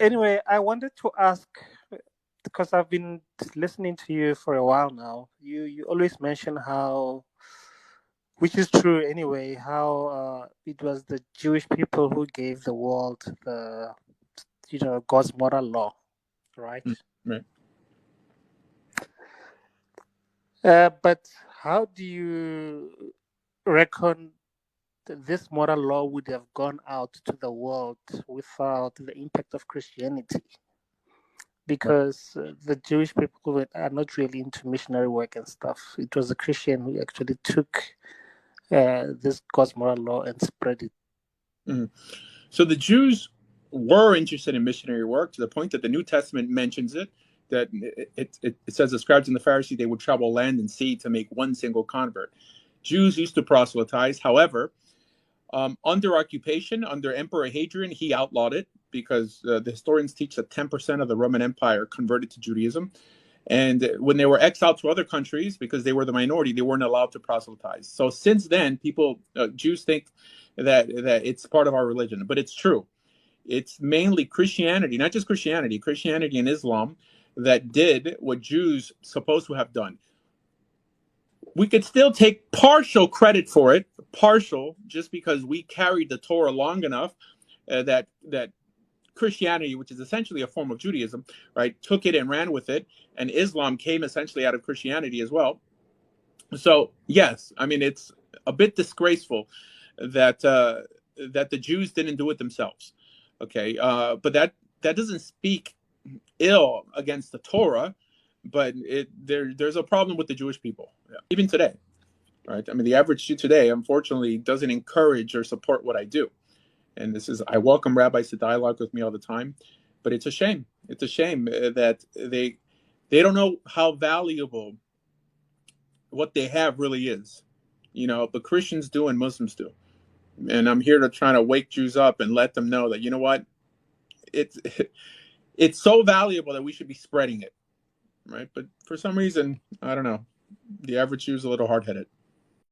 Anyway, I wanted to ask because I've been listening to you for a while now. You always mention how, which is true anyway, how it was the Jewish people who gave the world the God's moral law, right? Right. But how do you reckon this moral law would have gone out to the world without the impact of Christianity? Because the Jewish people are not really into missionary work and stuff. It was the Christian who actually took this God's moral law and spread it. Mhm. So the Jews were interested in missionary work to the point that the New Testament mentions it. That it says the scribes and the Pharisees, they would travel land and sea to make one single convert. Jews used to proselytize. However, under occupation, under Emperor Hadrian, he outlawed it because the historians teach that 10% of the Roman Empire converted to Judaism. And when they were exiled to other countries, because they were the minority, they weren't allowed to proselytize. So since then, Jews think that it's part of our religion, but it's true. It's mainly Christianity, not just Christianity, Christianity and Islam that did what Jews supposed to have done. We could still take partial credit for it, partial, just because we carried the Torah long enough that Christianity, which is essentially a form of Judaism, right, took it and ran with it, and Islam came essentially out of Christianity as well. So yes, I mean it's a bit disgraceful that that the Jews didn't do it themselves. Okay, but that doesn't speak ill against the Torah, but there's a problem with the Jewish people, yeah, even today, right? I mean, the average Jew today, unfortunately, doesn't encourage or support what I do. And I welcome rabbis to dialogue with me all the time, but it's a shame. It's a shame that they don't know how valuable what they have really is. You know, but Christians do and Muslims do. And I'm here to try to wake Jews up and let them know that, you know what, it's it's so valuable that we should be spreading it, right? But for some reason, I don't know, the average Jew is a little hard headed.